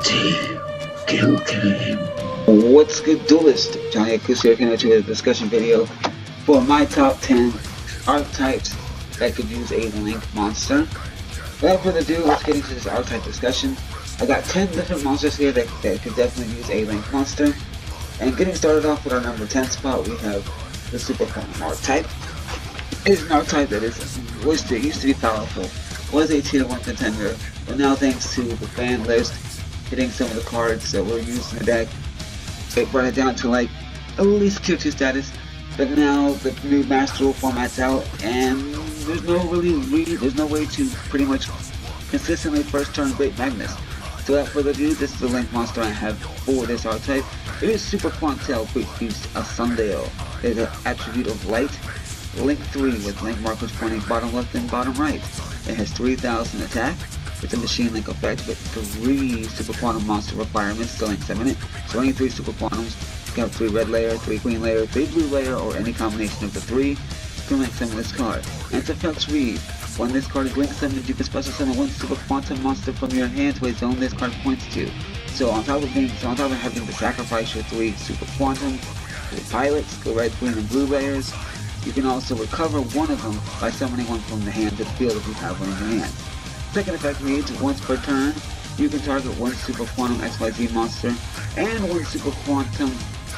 Team Kill Game. What's good, duelist? Johnny Akusi here coming to a discussion video for my top 10 archetypes that could use a link monster. Without further ado, let's get into this archetype discussion. I got 10 different monsters here that could definitely use a link monster. And getting started off with our number 10 spot, we have the Super Konami archetype. It is an archetype that used to be powerful, was a tier 1 contender, but now thanks to the ban list, hitting some of the cards that were used in the deck, it brought it down to like at least tier 2 status. But now the new Master Rule format's out, and there's no way to pretty much consistently first turn Great Magnus. So without further ado, this is the link monster I have for this archetype. It is Super Quantel Great Beast of Sundial. It is an attribute of light. Link 3 with link markers pointing bottom left and bottom right. It has 3000 attack. It's a machine link effect with 3 Super Quantum monster requirements to link summon it. So any 3 Super Quantums, you can have 3 red layer, 3 green layer, 3 blue layer, or any combination of the 3 to link summon this card. And its effects read: when this card is link summoned, you can special summon 1 Super Quantum monster from your hand to a zone this card points to. So on top of having to sacrifice your 3 Super Quantum, the pilots, the red, green, and blue layers, you can also recover one of them by summoning one from the hand to the field if you have one in your hand. Second effect reads: once per turn, you can target 1 Super Quantum XYZ monster and 1 Super Quantum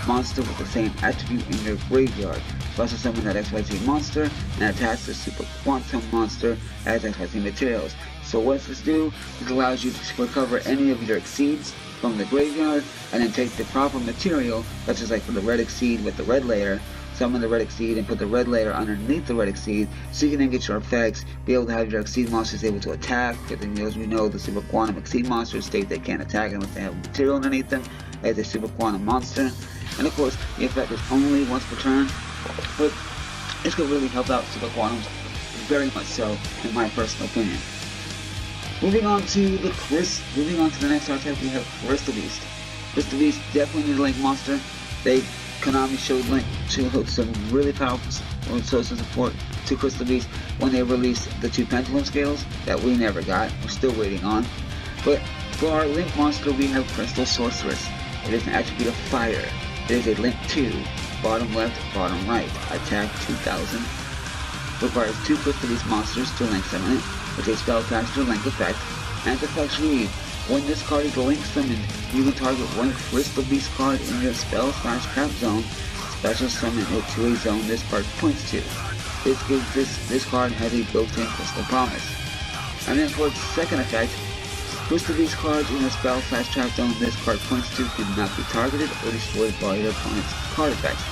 monster with the same attribute in your graveyard. Special summon that XYZ monster and attach the Super Quantum monster as XYZ materials. So what does this do? It allows you to recover any of your exceeds from the graveyard and then take the proper material, such as like for the red exceed with the red layer, summon the red exceed and put the red layer underneath the red exceed, so you can then get your effects, be able to have your exceed monsters able to attack, because as we know, the Super Quantum exceed monsters state they can't attack unless they have material underneath them as a Super Quantum monster. And of course, the effect is only once per turn, but this could really help out Super Quantums very much so, in my personal opinion. Moving on to the next archetype, we have Crystal Beast. Crystal Beast definitely need a link monster. Konami showed some really powerful social support to Crystal Beast when they released the 2 Pendulum Scales that we never got. We're still waiting on. But for our link monster, we have Crystal Sorceress. It is an attribute of fire. It is a link 2, bottom left, bottom right, attack 2000. Requires 2 Crystal Beast monsters to link summon it with a spellcaster link effect. And its effects read: when this card is link summoned, you can target 1 Crystal Beast card in your spell/trap zone, special summon it to a zone this card points to. This card has a built-in Crystal Promise. And then for its second effect, Crystal Beast cards in the spell/trap zone this card points to cannot be targeted or destroyed by your opponent's card effects.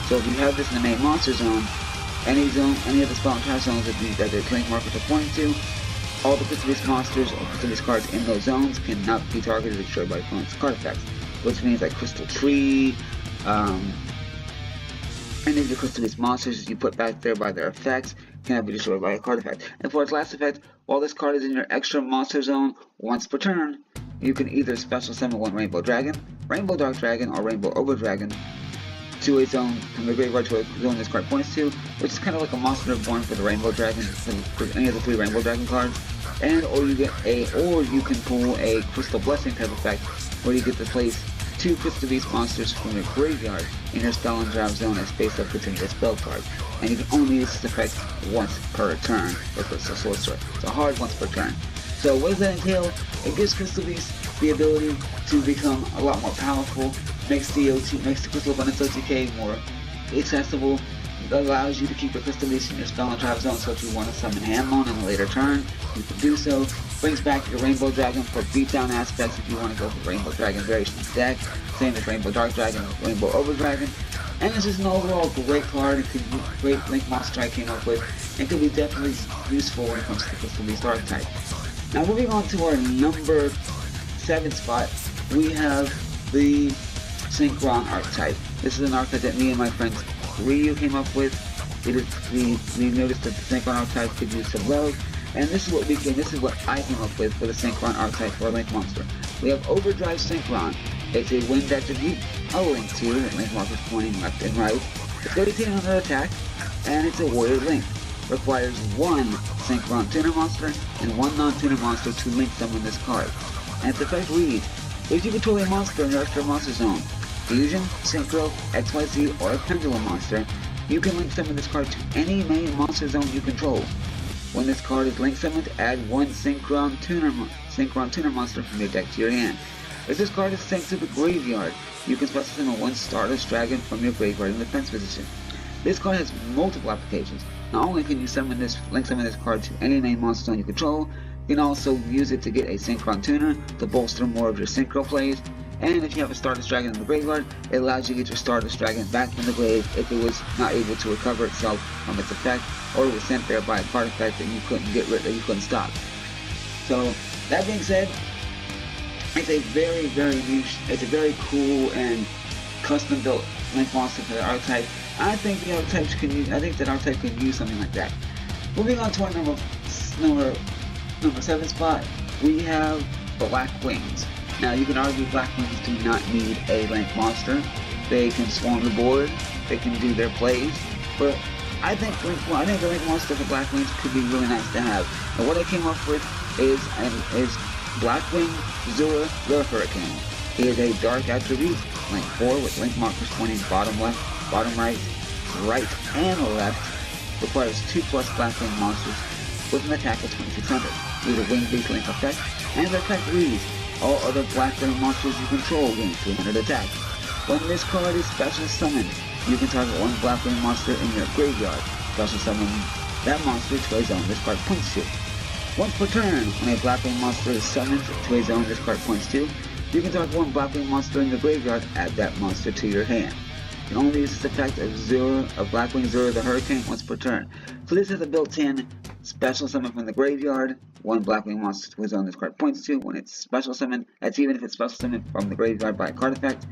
So if you have this in the main monster zone, any of the spell/trap zones that the link markers are pointing to, all the Crystal Beast monsters or Crystal Beast cards in those zones cannot be targeted or destroyed by opponent's card effects. Which means like Crystal Tree, any of the Crystal Beast monsters you put back there by their effects cannot be destroyed by a card effect. And for its last effect, while this card is in your extra monster zone once per turn, you can either special summon 1 Rainbow Dragon, Rainbow Dark Dragon, or Rainbow Ogre Dragon to a zone from the graveyard to a zone this card points to, which is kind of like a monster born for the Rainbow Dragon, for any of the 3 Rainbow Dragon cards. And or you can pull a Crystal Blessing type effect, where you get to place 2 Crystal Beast monsters from your graveyard in your spell and trap zone as face up within your spell card. And you can only use this effect once per turn for Crystal Sorcerer. It's a hard once per turn. So what does that entail? It gives Crystal Beast the ability to become a lot more powerful, makes the Crystal Abundance OTK more accessible. It allows you to keep your Crystal Beast in your spell and trap zone, so if you want to summon Handloan in a later turn, you can do so. Brings back your Rainbow Dragon for beatdown aspects if you want to go for Rainbow Dragon variation of deck. Same as Rainbow Dark Dragon or Rainbow Ogre Dragon. And this is an overall great card. It could be a great link monster I came up with. It could be definitely useful when it comes to the Crystal Beast archetype. Now moving on to our number 7 spot, we have the Synchron archetype. This is an archetype that me and my friend Ryu came up with. We noticed that the Synchron archetype could use some love, and this is what I came up with for the Synchron archetype for a link monster. We have Overdrive Synchron. It's a wind attribute, a link 2, that link markers pointing left and right. It's got 1800 attack, and it's a warrior link. Requires 1 Synchron tuner monster and 1 non-tuner monster to link summon this card. And its effect reads: If you control a monster in your extra monster zone, Fusion, Synchro, XYZ, or a Pendulum monster, you can link summon this card to any main monster zone you control. When this card is link summoned, add one Synchron Tuner monster from your deck to your hand. If this card is sent to the graveyard, you can special summon one Stardust Dragon from your graveyard in the defense position. This card has multiple applications. Not only can you link summon this card to any main monster zone you control, you can also use it to get a Synchron Tuner to bolster more of your Synchro plays. And if you have a Stardust Dragon in the graveyard, it allows you to get your Stardust Dragon back from the grave if it was not able to recover itself from its effect, or it was sent there by a card effect that you couldn't get rid of, that you couldn't stop. So that being said, it's a very niche, it's a very cool and custom built link monster for the archetype. I think the archetypes can use, that archetype can use something like that. Moving on to our number 7 spot, we have Black Wings. Now you can argue Black Wings do not need a link monster. They can swarm the board, they can do their plays, but I think the link monster for Black Wings could be really nice to have. And what I came up with is Blackwing Zura the Hurricane. He is a dark attribute, link 4 with link markers pointing bottom left, bottom right, right, and left. Requires 2+ Blackwing monsters with an attack of 2600. Use a wing-based link effect, and the effect reads: all other Blackwing monsters you control gain 300 attack. When this card is special summoned, you can target one Blackwing monster in your graveyard. Special summon that monster to a zone this card points to. Once per turn, when a Blackwing monster is summoned to a zone this card points to, you can target one Blackwing monster in your graveyard, add that monster to your hand. You can only use this effect of Blackwing Zura the Hurricane once per turn. So this has a built-in special summon from the graveyard, one Blackwing monster to a zone this card points to. When it's special summoned, that's even if it's special summoned from the graveyard by a card effect.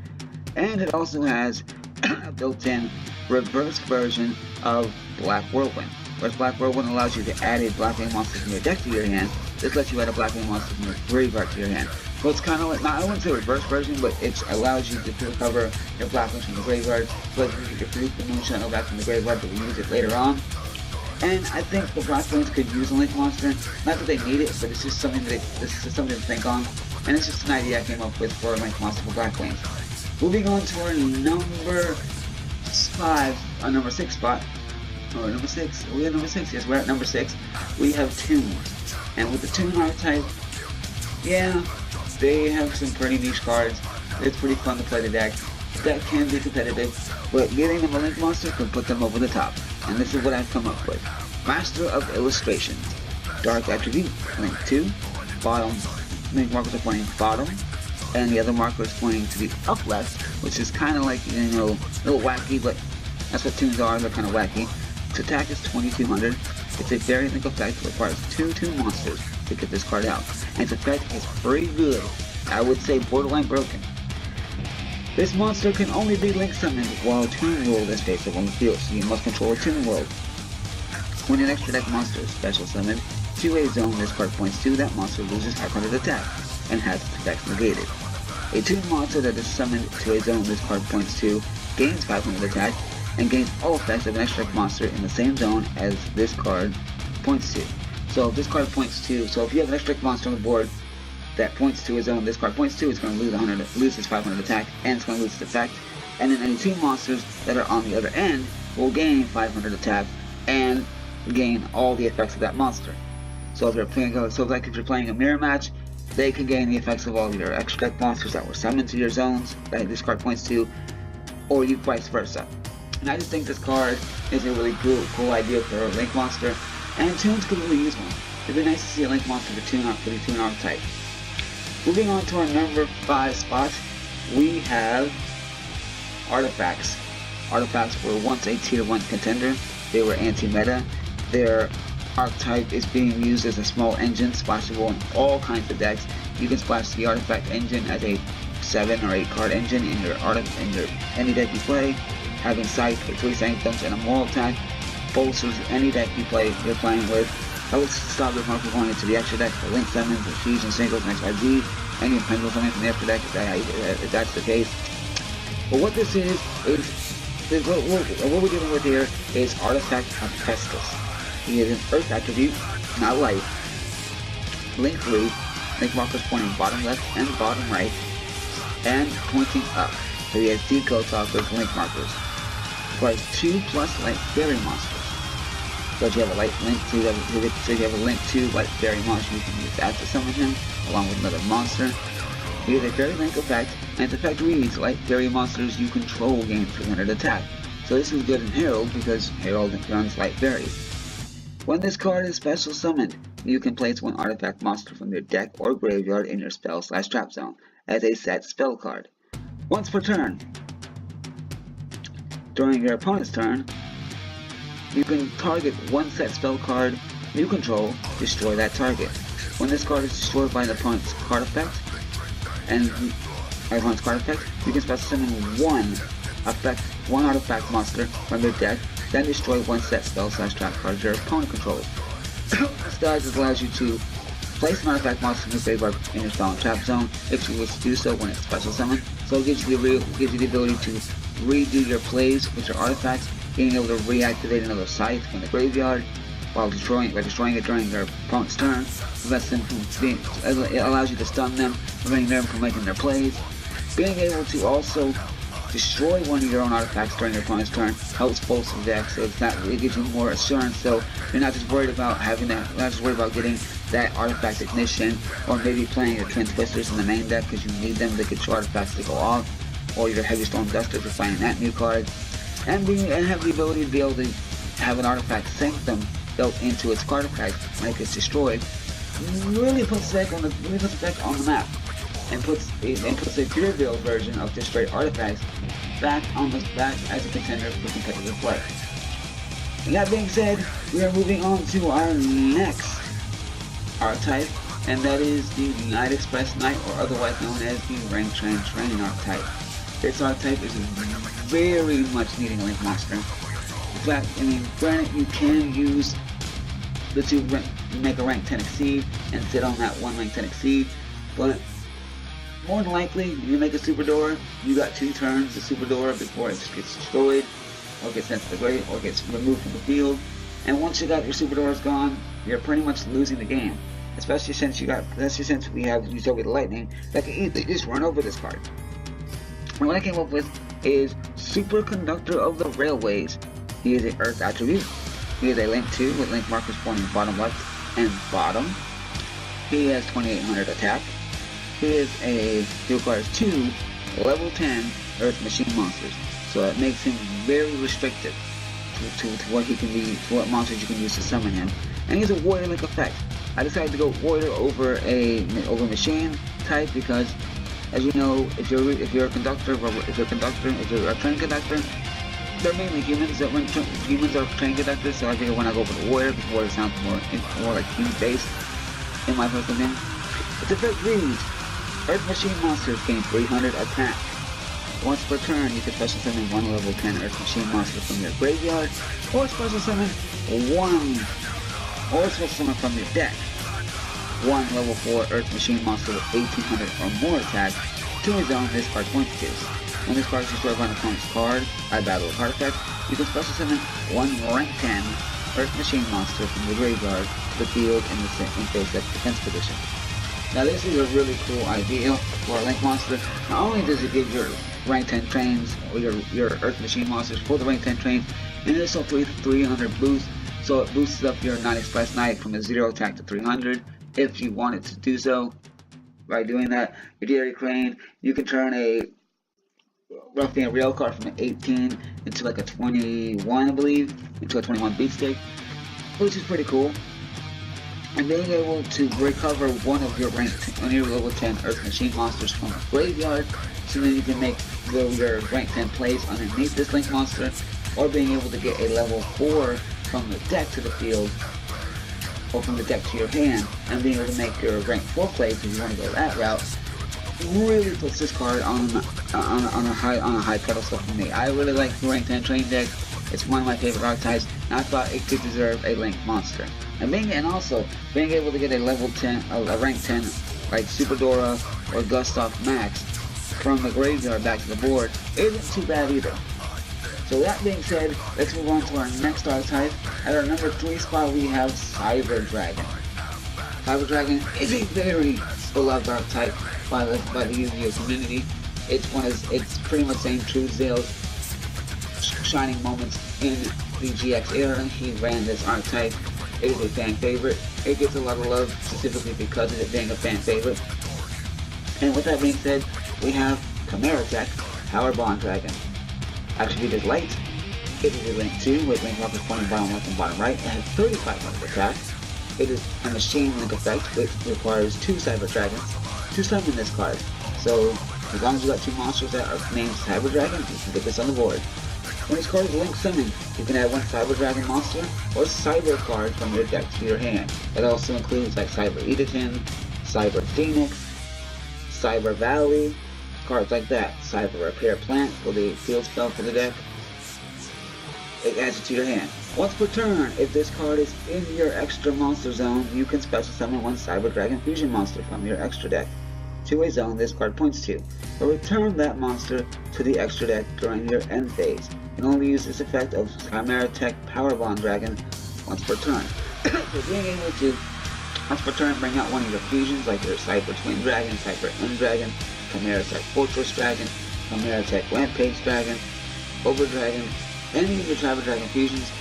And it also has a built-in reverse version of Black Whirlwind. Whereas Black Whirlwind allows you to add a Blackwing monster from your deck to your hand, this lets you add a Blackwing monster from your graveyard to your hand. So it's kind of like, I wouldn't say reverse version, but it allows you to recover your Blackwings from the graveyard, so that you can get the Moonshine back from the graveyard, but we use it later on. And I think the Blackwings could use a link monster. Not that they need it, but it's just something to think on. And it's just an idea I came up with for a link monster for Blackwings. Moving on to our number 6 spot. Or number 6. Are we at number 6? Yes, we're at number 6. We have Toon. And with the Toon archetype, yeah, they have some pretty niche cards. It's pretty fun to play the deck. The deck can be competitive, but getting them a link monster can put them over the top. And this is what I've come up with. Master of Illustrations. Dark attribute, link 2. Bottom, link markers are pointing bottom. And the other marker is pointing to the up left, which is kind of like, a little wacky, but that's what Toons are, they're kind of wacky. Its attack is 2200. It's a fairy link effect that requires 2 monsters to get this card out. And its effect is pretty good. I would say borderline broken. This monster can only be link summoned while Toon World is facing on the field, so you must control a Toon World. When an extra deck monster is special summoned to a zone this card points to, that monster loses 500 attack and has its effects negated. A Toon monster that is summoned to a zone this card points to gains 500 attack and gains all effects of an extra deck monster in the same zone as this card points to. So if this card points to, if you have an extra deck monster on the board that points to a zone this card points to, it's going to lose its 500 attack, and it's going to lose its effect. And then any 2 monsters that are on the other end will gain 500 attack and gain all the effects of that monster. So if you're playing, if you're playing a mirror match, they can gain the effects of all your extra deck monsters that were summoned to your zones that this card points to, or you vice versa. And I just think this card is a really cool idea for a link monster, and Toons could really use one. It'd be nice to see a link monster for the Toon archetype. Moving on to our number 5 spot, we have Artifacts. Artifacts were once a tier 1 contender. They were anti-meta. Their archetype is being used as a small engine, splashable in all kinds of decks. You can splash the Artifact engine as a 7 or 8 card engine in your any deck you play. Having Sight, Victory Sanctums, and a Moral Attack bolsters any deck you're playing with. I would stop the marker going into the extra deck for link summons, or fusion singles, and XYZ, any pendulum summons from the extra deck if that's the case. But what this is what we're dealing with here is Artifact of Pestis. He is an Earth attribute, not life. Link 3, link markers pointing bottom left and bottom right. and pointing up. So he has decode talkers, link markers. Requires 2 plus light fairy monsters. So if you have a light link to a link to light fairy monster, you can use that to summon him, along with another monster. He has a fairy link effect, and its effect reads, light fairy monsters you control gain 300 attack. So this is good in Herald because Herald runs light fairies. When this card is special summoned, you can place one artifact monster from your deck or graveyard in your spell/trap zone as a set spell card. Once per turn. During your opponent's turn, you can target one set spell card you control, destroy that target. When this card is destroyed by the opponent's card effect, you can special summon one artifact monster from your deck, then destroy one set spell/trap card your opponent controls. This guide allows you to place an artifact monster in your graveyard in your spell and trap zone if you wish to do so when it's special summoned. So it gives you the ability to redo your plays with your artifacts, being able to reactivate another scythe from the graveyard while destroying it during your opponent's turn. It allows you to stun them, preventing them from making their plays. Being able to also destroy one of your own artifacts during your opponent's turn helps bolster the deck, so it gives you more assurance. So you're not just worried about getting that artifact ignition, or maybe playing your Twin Twisters in the main deck because you need them to get your artifacts to go off, or your Heavy Storm Duster for finding that new card, and have the ability to be able to have an artifact Sanctum built into its card effect when it gets destroyed. Really puts the deck on the map, and puts a pure build version of just straight artifacts back as a contender for competitive play. And that being said, we are moving on to our next archetype, and that is the Night Express Knight, or otherwise known as the Rank Train archetype. This archetype is very much needing a link monster. In fact, granted, you can use the two make a rank 10 exceed and sit on that one rank 10 exceed, but more than likely, you make a Super Door, you got 2 turns to Super Door before it gets destroyed, or gets sent to the grave, or gets removed from the field. And once you got your Super Doors gone, you're pretty much losing the game. Especially since we have Utopia the Lightning that can easily just run over this card. And what I came up with is Superconductor of the Railways. He is an Earth attribute. He is a link 2 with link markers pointing bottom left and bottom. He has 2800 attack. He requires 2 level 10 Earth Machine monsters, so that makes him very restricted to what he can be, to what monsters you can use to summon him. And he's a warrior link effect. I decided to go warrior over machine type because, as you know, if you're a train conductor, they're mainly humans. Humans are train conductors, so I figured when I go for the warrior, because warrior sounds more like human based, in my personal opinion. Its effect reads: Earth Machine monsters gain 300 attack. Once per turn, you can special summon one level 10 Earth Machine monster from your graveyard, or special summon from your deck. One level 4 Earth Machine monster with 1800 or more attack to a zone this card points to. When this card is destroyed by an opponent's card by battle of card effect, you can special summon one rank 10 Earth Machine monster from the graveyard to the field in face of defense position. Now this is a really cool idea for a link monster. Not only does it give your rank 10 trains or your Earth Machine monsters for the rank 10 trains an initial 300 boost, so it boosts up your Night Express Knight from a 0 attack to 300 if you wanted to do so. By doing that, your Dairy Crane, you can turn roughly a rail card from an 18 into like a 21, I believe, into a 21 beat stick, which is pretty cool. And being able to recover one of your level 10 Earth Machine monsters from the graveyard, so then you can make your rank 10 plays underneath this link monster, or being able to get a level 4 from the deck to the field, or from the deck to your hand, and being able to make your rank 4 plays if you want to go that route, really puts this card on a high pedestal for me. I really like the rank 10 train deck. It's one of my favorite archetypes, and I thought it could deserve a link monster. And also being able to get a level 10, a rank 10 like Super Dora or Gustav Max from the graveyard back to the board isn't too bad either. So that being said, let's move on to our next archetype. At our number 3 spot, we have Cyber Dragon. Cyber Dragon is a very beloved archetype by the Yu-Gi-Oh community. It's pretty much saying Truesdale's shining moments in the GX era. He ran this archetype. It is a fan favorite. It gets a lot of love specifically because of it being a fan favorite. And with that being said, we have Chimera Tech, Power Bond Dragon. Attribute is light. It is a link 2 with link markers pointing bottom left and bottom right. It has 3500 attack. It is a machine link effect which requires 2 Cyber Dragons to summon this card. So as long as you got 2 monsters that are named Cyber Dragon, you can get this on the board. When this card is link summoned, you can add 1 Cyber Dragon monster or Cyber card from your deck to your hand. That also includes like Cyber Edaton, Cyber Phoenix, Cyber Valley, cards like that. Cyber Repair Plant for the field spell for the deck. It adds it to your hand. Once per turn, if this card is in your extra monster zone, you can special summon 1 Cyber Dragon Fusion monster from your extra deck to a zone this card points to, or return that monster to the extra deck during your end phase. You can only use this effect of Chimera Tech Power Bond Dragon once per turn. So being able to once per turn bring out one of your fusions like your Cyber Twin Dragon, Cyber M Dragon, Chimera Tech Fortress Dragon, Chimera Tech Rampage Dragon, Over Dragon, any of your Cyber Dragon fusions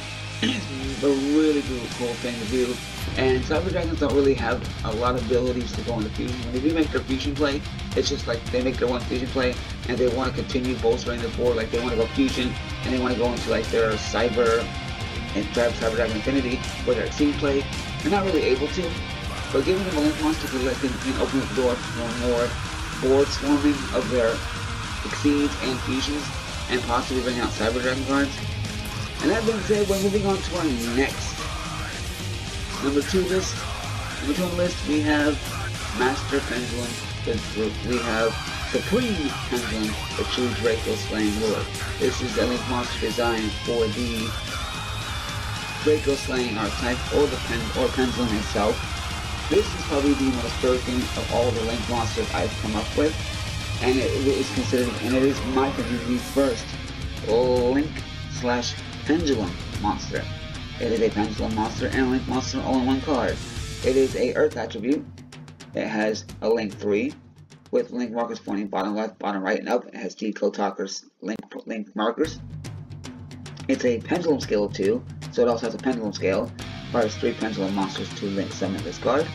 is a really cool thing to do. And Cyber Dragons don't really have a lot of abilities to go into fusion. When they do make their fusion play, it's just like they make their one fusion play and they want to continue bolstering the board. Like they want to go fusion and they want to go into like their Cyber and Cyber Dragon Infinity with their Exceed play. They're not really able to, but giving them a link monster can open the door for more board swarming of their Exceeds and fusions and possibly bring out Cyber Dragon cards. And that being said, we're moving on to our next number 2 list. Number 2 on the list, we have Master Pendulum. We have Supreme Pendulum, the true Draco Slaying Lord. This is a link monster designed for the Draco Slaying archetype or Pendulum itself. This is probably the most broken of all the link monsters I've come up with, and it is considered, and it is my community's first link/pendulum monster. It is a pendulum monster and a link monster all in one card. It is a earth attribute. It has a link 3 with link markers pointing bottom left, bottom right, and up. It has Decode Talker's link markers. It's a pendulum scale of 2, so it also has a pendulum scale. Requires 3 pendulum monsters to link summon this card.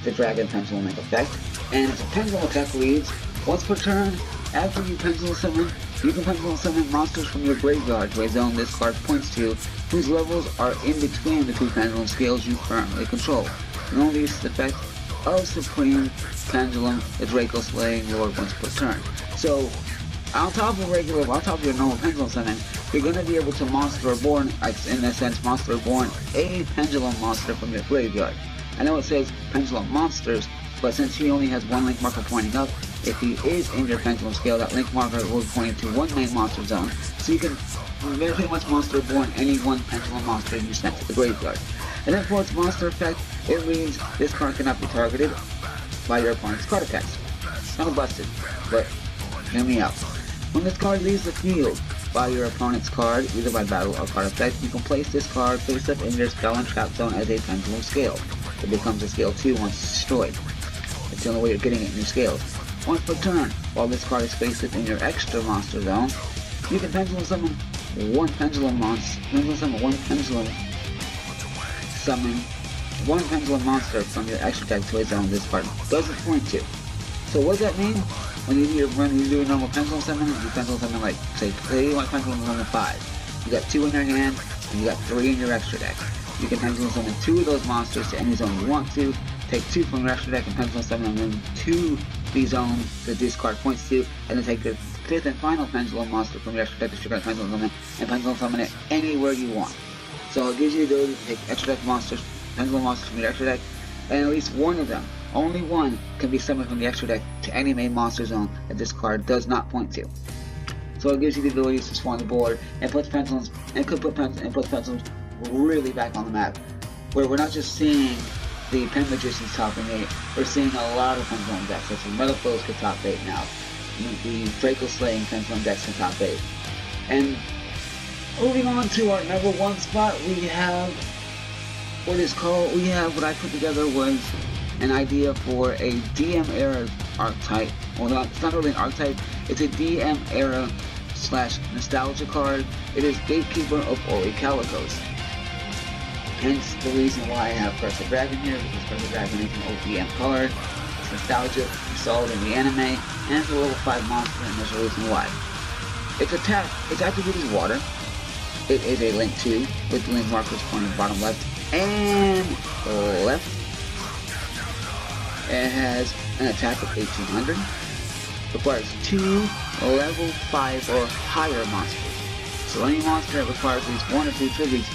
The Dragon Pendulum link effect. And its pendulum attack reads, once per turn, after you pendulum summon, you can pendulum summon monsters from your graveyard to a zone this card points to, whose levels are in between the 2 pendulum scales you currently control. You can only use the effect of Supreme Pendulum, the Draco Slaying Lord once per turn. So, on top of your normal pendulum summon, you're going to be able to monster reborn, in a sense, monster reborn a pendulum monster from your graveyard. I know it says pendulum monsters, but since he only has 1 link marker pointing up, if he is in your pendulum scale, that link marker will point to 1 main monster zone, so you can very much monster reborn any 1 pendulum monster you sent to the graveyard. And then for its monster effect, it reads, this card cannot be targeted by your opponent's card effects. Kind of busted, but hear me out. When this card leaves the field by your opponent's card, either by battle or card effect, you can place this card face up in your spell and trap zone as a pendulum scale. It becomes a scale 2 once it's destroyed. It's the only way you're getting it in your scales. Once per turn, while this card is face up in your extra monster zone, you can pendulum summon 1 pendulum monster. One pendulum monster from your extra deck to a zone this card doesn't point to. So what does that mean? When you do a normal pendulum summon, you pendulum summon like, say you want pendulum summon 5. You got 2 in your hand, and you got 3 in your extra deck. You can pendulum summon 2 of those monsters to any zone you want to, take 2 from your extra deck and pendulum summon them to the zone that this card points to, and then take the 5th and final pendulum monster from your extra deck that you're going to pendulum summon, and pendulum summon it anywhere you want. So it gives you the ability to take extra deck monsters, pendulum monsters from your extra deck, and at least one of them, only one, can be summoned from the extra deck to any main monster zone that this card does not point to. So it gives you the ability to swarm the board and puts pendulums really back on the map, where we're not just seeing the Pen Magician's topping 8, we're seeing a lot of pendulum decks, such as Metal Foes could top 8 now. The Draco Slaying pendulum decks can top 8. And moving on to our number 1 spot, we have what I put together was an idea for a DM era archetype. Well, no, it's not really an archetype. It's a DM era / nostalgia card. It is Gatekeeper of Ori Calicos. Hence the reason why I have Curse of Dragon here, because Curse of Dragon is an OPM card. It's nostalgia, you saw it in the anime, and it's a level 5 monster, and there's a reason why. Its attribute is water. It is a link 2 with the link markers pointing bottom left and left. It has an attack of 1800. Requires 2 level 5 or higher monsters. So any monster that requires at least 1 or 2 tributes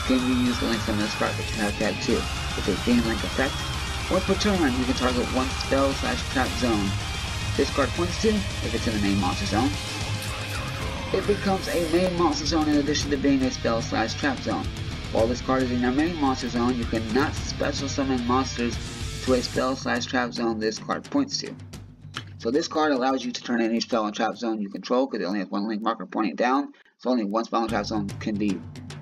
can be used to link some of this card, but you have to have 2. It's a game link effect. Once per turn, you can target 1 spell / trap zone. This card points to if it's in the main monster zone. It becomes a main monster zone in addition to being a spell / trap zone. While this card is in your main monster zone, you cannot special summon monsters to a spell / trap zone this card points to. So this card allows you to turn any spell and trap zone you control, because it only has 1 link marker pointing down, so only 1 spell and trap zone can be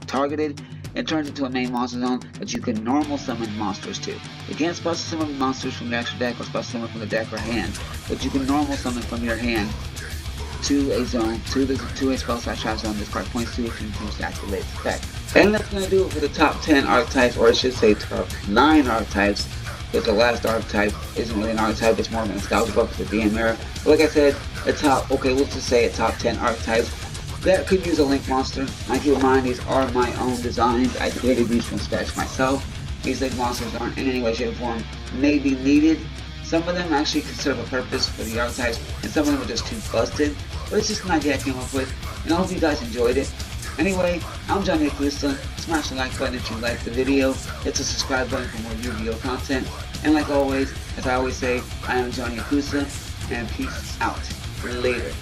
targeted. It turns into a main monster zone that you can normal summon monsters to. You can't special summon monsters from your extra deck or special summon from the deck or hand, but you can normal summon from your hand to a zone, to a spell / trap zone this card points to if you choose to activate its effect. And that's going to do it for the top 10 archetypes, or I should say top 9 archetypes. But the last archetype isn't really an archetype, it's more of a nostalgia book for the DM era. But like I said, let's just say a top 10 archetypes that could use a link monster. Now keep in mind, these are my own designs. I created these from scratch myself. These link monsters aren't in any way, shape, or form maybe needed. Some of them actually could serve a purpose for the archetypes, and some of them are just too busted. But it's just an idea I came up with, and I hope you guys enjoyed it. Anyway, I'm Johnny Akusa. Smash the like button if you liked the video. Hit the subscribe button for more Yu-Gi-Oh content. And like always, as I always say, I am Johnny Akusa, and peace out. Later.